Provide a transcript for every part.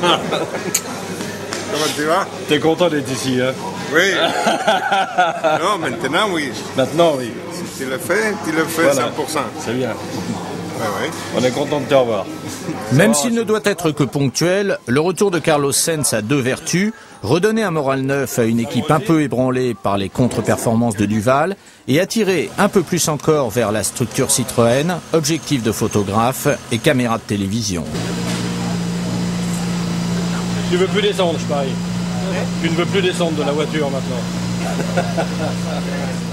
Comment tu vas? T'es content d'être ici, hein? Oui. Non, maintenant, oui. Maintenant, oui. Si tu le fais Voilà. 100%. C'est bien. Ouais, ouais. On est content de te revoir. Même s'il ne doit être que ponctuel, le retour de Carlos Sainz a deux vertus: redonner un moral neuf à une équipe un peu ébranlée par les contre-performances de Duval et attirer un peu plus encore vers la structure Citroën, objectif de photographe et caméra de télévision. Tu veux plus descendre, je parie. Tu ne veux plus descendre de la voiture maintenant.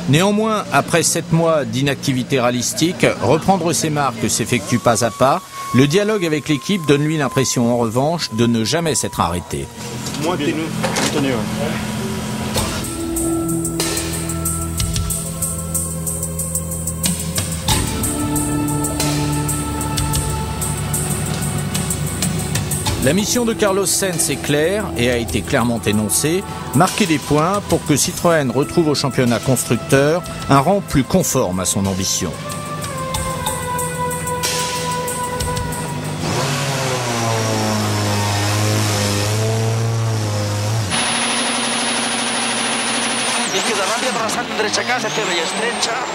Néanmoins, après 7 mois d'inactivité rallistique, reprendre ses marques s'effectue pas à pas. Le dialogue avec l'équipe donne lui l'impression, en revanche, de ne jamais s'être arrêté. Moi, t'es nous. Continue. La mission de Carlos Sainz est claire et a été clairement énoncée: marquer des points pour que Citroën retrouve au championnat constructeur un rang plus conforme à son ambition.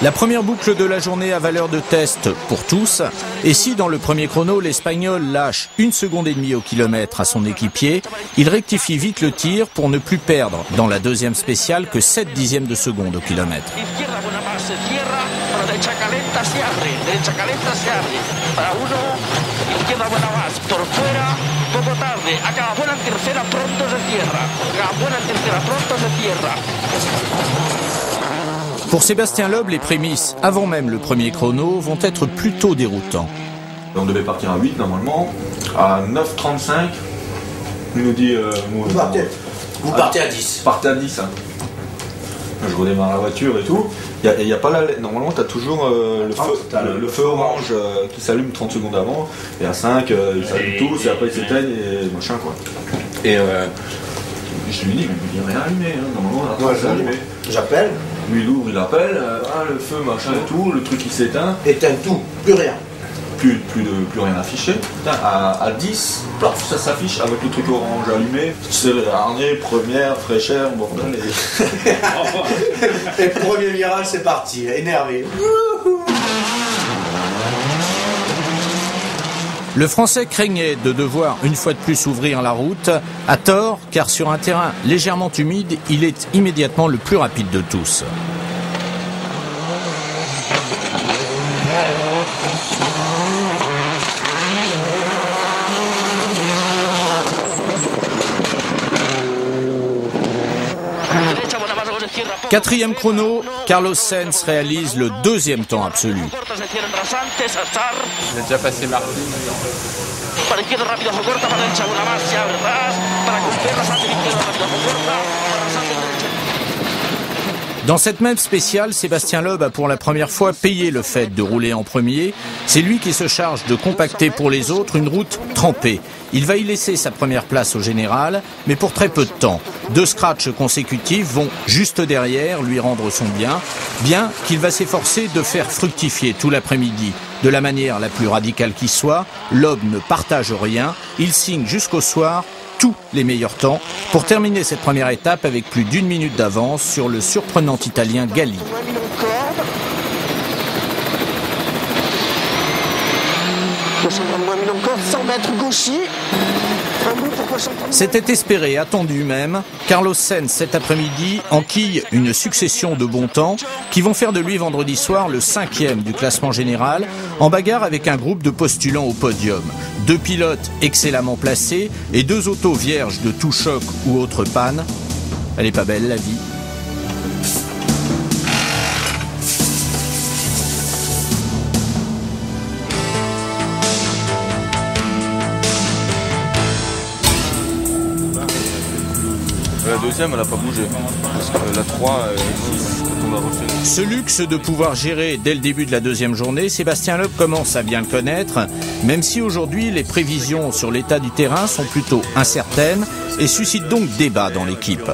La première boucle de la journée a valeur de test pour tous. Et si dans le premier chrono, l'Espagnol lâche 1,5 secondes au kilomètre à son équipier, il rectifie vite le tir pour ne plus perdre dans la deuxième spéciale que 7 dixièmes de seconde au kilomètre. Pour Sébastien Loeb, les prémices, avant même le premier chrono, vont être plutôt déroutants. On devait partir à 8 normalement, à 9h35, il nous dit... Vous partez à 10. Partez à 10. Hein. Je redémarre la voiture et tout. Il y a pas la... Normalement, tu as toujours le feu orange qui s'allume 30 secondes avant, et à 5, ils s'allument tous, et après ils s'éteignent, et machin quoi. Et je lui dis, mais il n'y a rien allumé, hein. Normalement, on a rien allumé. J'appelle. Lui, il ouvre, il appelle, le feu, machin et tout, le truc il s'éteint. Éteins tout, plus rien. Plus rien affiché. Putain, à 10, plaf, ça s'affiche avec le truc orange allumé. C'est harnais, première, fraîcheur, bordel. Et premier virage, c'est parti, énervé. Le Français craignait de devoir une fois de plus ouvrir la route, à tort, car sur un terrain légèrement humide, il est immédiatement le plus rapide de tous. Quatrième chrono, Carlos Sainz réalise le deuxième temps absolu. J'ai déjà passé Martin. Dans cette même spéciale, Sébastien Loeb a pour la première fois payé le fait de rouler en premier. C'est lui qui se charge de compacter pour les autres une route trempée. Il va y laisser sa première place au général, mais pour très peu de temps. 2 scratchs consécutifs vont juste derrière lui rendre son bien qu'il va s'efforcer de faire fructifier tout l'après-midi. De la manière la plus radicale qui soit, Loeb ne partage rien, il signe jusqu'au soir tous les meilleurs temps pour terminer cette première étape avec plus d'1 minute d'avance sur le surprenant Italien Galli. C'était espéré, attendu même. Carlos Sainz cet après-midi enquille une succession de bons temps qui vont faire de lui vendredi soir le 5e du classement général, en bagarre avec un groupe de postulants au podium. 2 pilotes excellemment placés et 2 autos vierges de tout choc ou autre panne. Elle est pas belle la vie. La deuxième, elle n'a pas bougé. Parce que la 3, on va refaire. Ce luxe de pouvoir gérer dès le début de la deuxième journée, Sébastien Loeb commence à bien le connaître, même si aujourd'hui les prévisions sur l'état du terrain sont plutôt incertaines et suscitent donc débat dans l'équipe.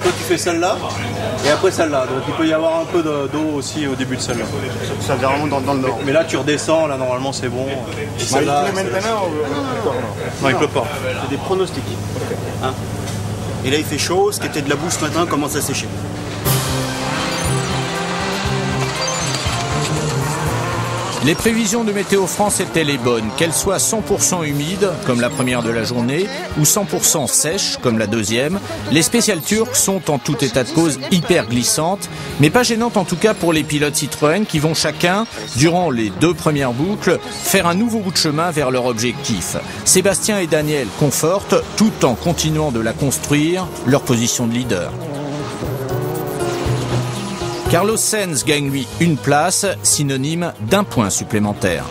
Toi tu fais celle-là et après celle-là. Donc il peut y avoir un peu d'eau aussi au début de celle-là. Ça vient vraiment dans le nord. Mais là tu redescends, là normalement c'est bon. Et celle-là, Il pleut maintenant non, il pleut pas. C'est des pronostics. Hein. Et là il fait chaud, ce qui était de la boue ce matin commence à sécher. Les prévisions de Météo France étaient les bonnes, qu'elles soient 100% humides, comme la première de la journée, ou 100% sèches, comme la deuxième. Les spéciales turques sont en tout état de cause hyper glissantes, mais pas gênantes en tout cas pour les pilotes Citroën qui vont chacun, durant les 2 premières boucles, faire un nouveau bout de chemin vers leur objectif. Sébastien et Daniel confortent, tout en continuant de la construire, leur position de leader. Carlos Sainz gagne lui une place, synonyme d'un point supplémentaire.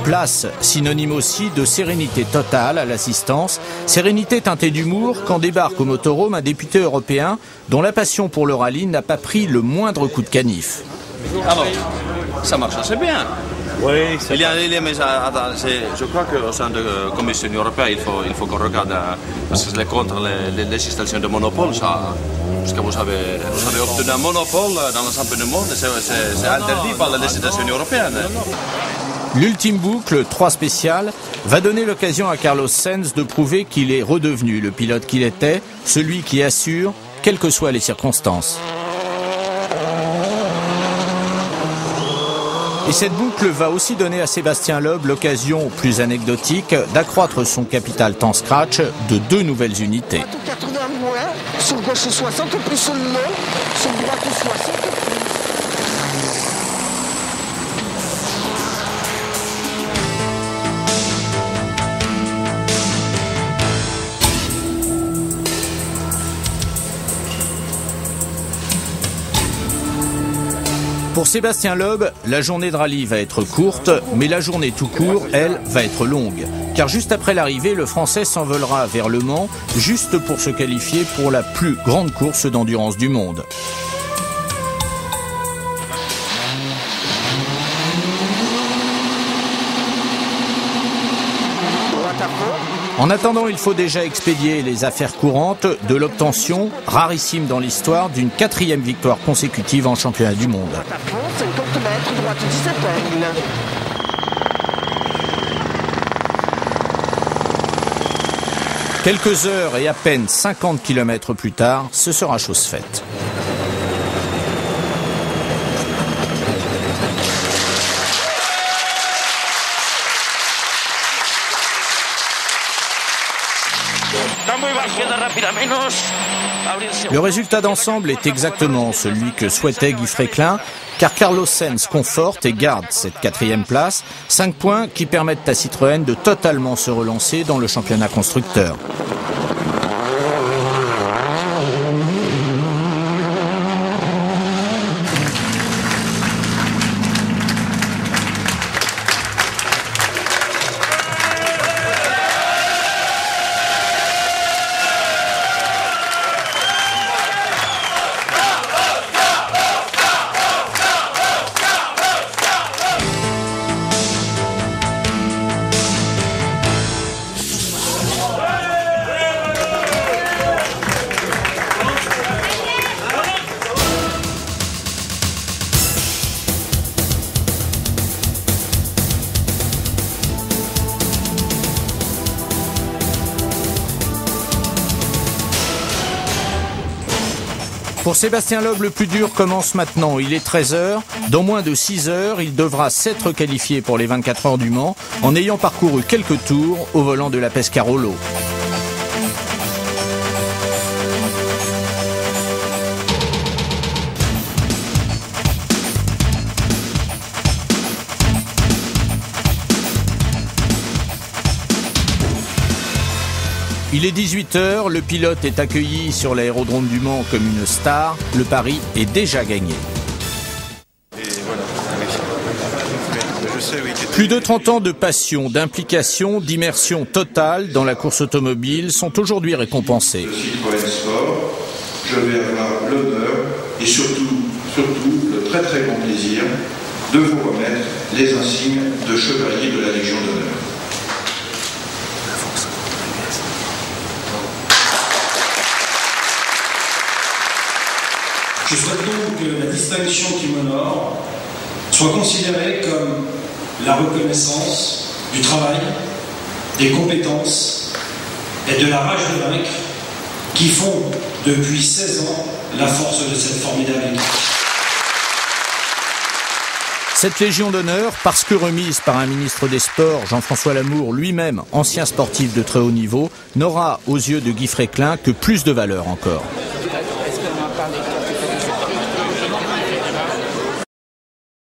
Place, synonyme aussi de sérénité totale à l'assistance, sérénité teintée d'humour quand débarque au motorhome un député européen dont la passion pour le rallye n'a pas pris le moindre coup de canif. Alors, ça marche assez bien. Oui, Il y a, mais attends, je crois qu'au sein de la Commission européenne, il faut qu'on regarde, parce que c'est contre les législations de monopole, ça, parce que vous avez obtenu un monopole dans l'ensemble du monde, c'est interdit par la législation européenne. L'ultime boucle, 3 spéciales, va donner l'occasion à Carlos Sainz de prouver qu'il est redevenu le pilote qu'il était, celui qui assure, quelles que soient les circonstances. Et cette boucle va aussi donner à Sébastien Loeb l'occasion, plus anecdotique, d'accroître son capital temps scratch de 2 nouvelles unités. Sur gauche 60, plus sur le long, sur droite 60. Pour Sébastien Loeb, la journée de rallye va être courte, mais la journée tout court, elle, va être longue. Car juste après l'arrivée, le Français s'envolera vers Le Mans, juste pour se qualifier pour la plus grande course d'endurance du monde. En attendant, il faut déjà expédier les affaires courantes de l'obtention, rarissime dans l'histoire, d'une 4e victoire consécutive en championnat du monde. 50 mètres, droite 17 angles. Quelques heures et à peine 50 km plus tard, ce sera chose faite. Le résultat d'ensemble est exactement celui que souhaitait Guy Fréquelin, car Carlos Sainz conforte et garde cette 4e place, 5 points qui permettent à Citroën de totalement se relancer dans le championnat constructeur. Pour Sébastien Loeb, le plus dur commence maintenant. Il est 13h. Dans moins de 6 heures, il devra s'être qualifié pour les 24 heures du Mans en ayant parcouru quelques tours au volant de la Pescarolo. Il est 18h, le pilote est accueilli sur l'aérodrome du Mans comme une star. Le pari est déjà gagné. Plus de 30 ans de passion, d'implication, d'immersion totale dans la course automobile sont aujourd'hui récompensés. Je vais avoir l'honneur et surtout le très très grand plaisir de vous remettre les insignes de chevalier de la Légion d'honneur. Je souhaite donc que la distinction qui m'honore soit considérée comme la reconnaissance du travail, des compétences et de la rage de vaincre qui font depuis 16 ans la force de cette formidable équipe. Cette Légion d'honneur, parce que remise par un ministre des Sports, Jean-François Lamour, lui-même ancien sportif de très haut niveau, n'aura aux yeux de Guy Fréquelin que plus de valeur encore.